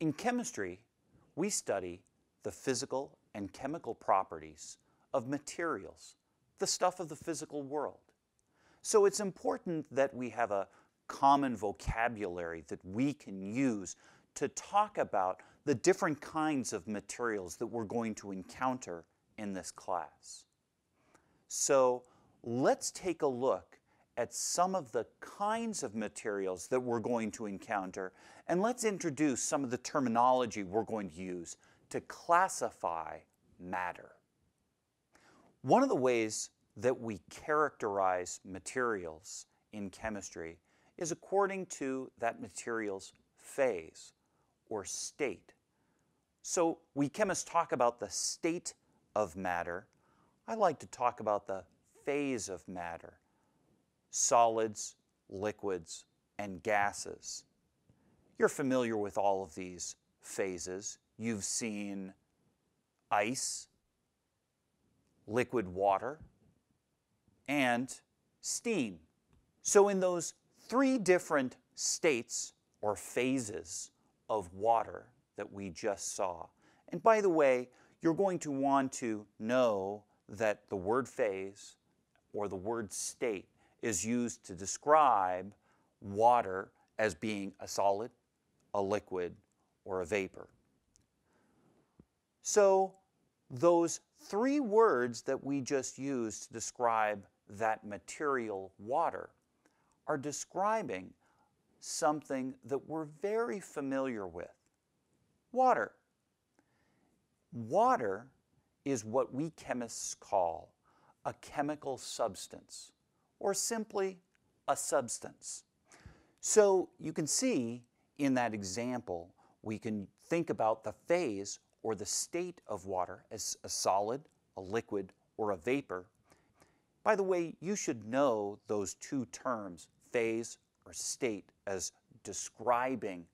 In chemistry, we study the physical and chemical properties of materials, the stuff of the physical world. So it's important that we have a common vocabulary that we can use to talk about the different kinds of materials that we're going to encounter in this class. So let's take a look at some of the kinds of materials that we're going to encounter, and let's introduce some of the terminology we're going to use to classify matter. One of the ways that we characterize materials in chemistry is according to that material's phase or state. So we chemists talk about the state of matter. I like to talk about the phase of matter: solids, liquids, and gases. You're familiar with all of these phases. You've seen ice, liquid water, and steam. So in those three different states or phases of water that we just saw, and by the way, you're going to want to know that the word phase or the word state is used to describe water as being a solid, a liquid, or a vapor. So those three words that we just used to describe that material, water, are describing something that we're very familiar with: water. Water is what we chemists call a chemical substance, or simply a substance. So you can see in that example, we can think about the phase or the state of water as a solid, a liquid, or a vapor. By the way, you should know those two terms, phase or state, as describing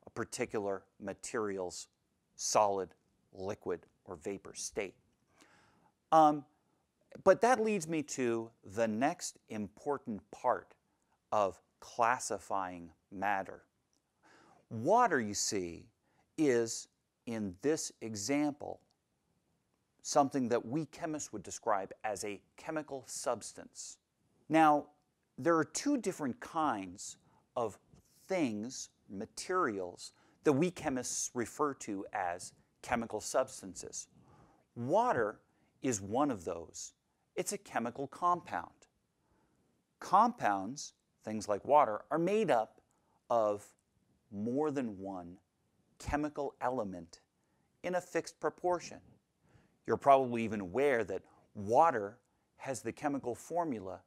a particular material's solid, liquid, or vapor state. But that leads me to the next important part of classifying matter. Water, you see, is, in this example, something that we chemists would describe as a chemical substance. Now, there are two different kinds of things, materials, that we chemists refer to as chemical substances. Water is one of those. It's a chemical compound. Compounds, things like water, are made up of more than one chemical element in a fixed proportion. You're probably even aware that water has the chemical formula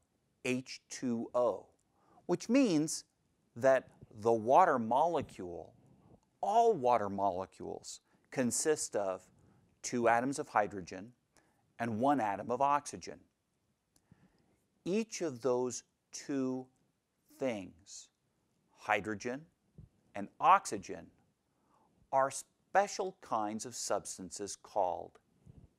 H2O, which means that the water molecule, all water molecules, consist of 2 atoms of hydrogen and 1 atom of oxygen. Each of those two things, hydrogen and oxygen, are special kinds of substances called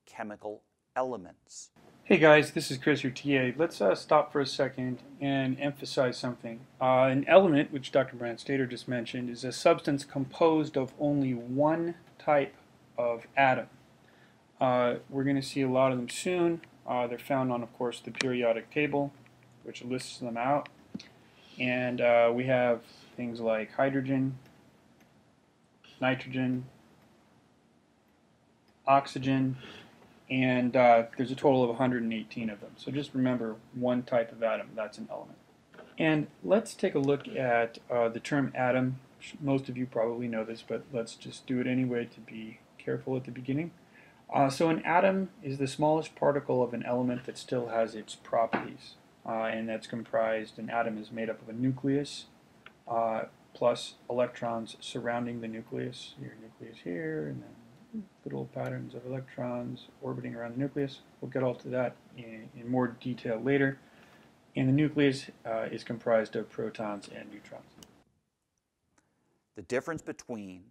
chemical elements. Hey guys, this is Chris, your TA. Let's stop for a second and emphasize something. An element, which Dr. Brandstater just mentioned, is a substance composed of only one type of atom. We're going to see a lot of them soon. They're found on, of course, the periodic table, which lists them out. And we have things like hydrogen, nitrogen, oxygen, and there's a total of 118 of them. So just remember one type of atom, that's an element. And let's take a look at the term atom. Most of you probably know this, but let's just do it anyway to be careful at the beginning. So an atom is the smallest particle of an element that still has its properties. And that's comprised, an atom is made up of a nucleus plus electrons surrounding the nucleus. Your nucleus here, and then little patterns of electrons orbiting around the nucleus. We'll get all to that in more detail later. And the nucleus is comprised of protons and neutrons. The difference between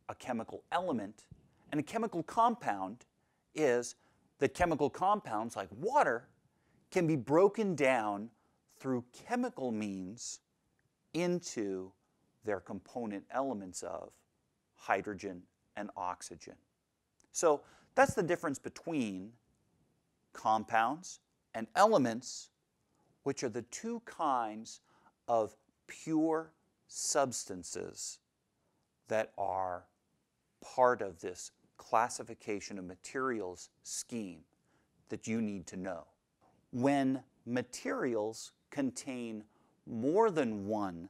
a chemical element and a chemical compound is that chemical compounds, like water, can be broken down through chemical means into their component elements of hydrogen, and oxygen. So that's the difference between compounds and elements, which are the two kinds of pure substances that are part of this classification of materials scheme that you need to know. When materials contain more than one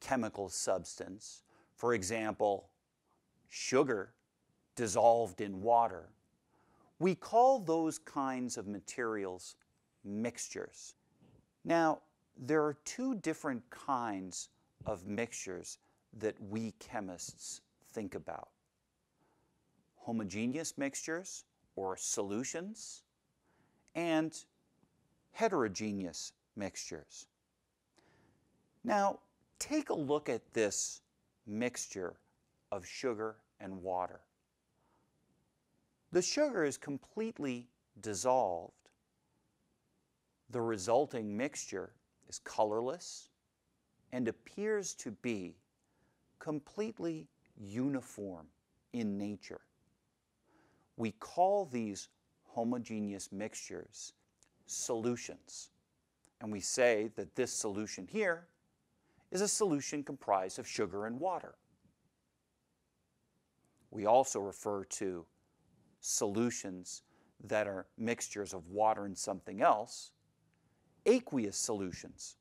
chemical substance, for example, sugar dissolved in water, we call those kinds of materials mixtures. Now, there are two different kinds of mixtures that we chemists think about: homogeneous mixtures, or solutions, and heterogeneous mixtures. Now, take a look at this mixture of sugar and water. The sugar is completely dissolved. The resulting mixture is colorless and appears to be completely uniform in nature. We call these homogeneous mixtures solutions, and we say that this solution here is a solution comprised of sugar and water. We also refer to solutions that are mixtures of water and something else aqueous solutions,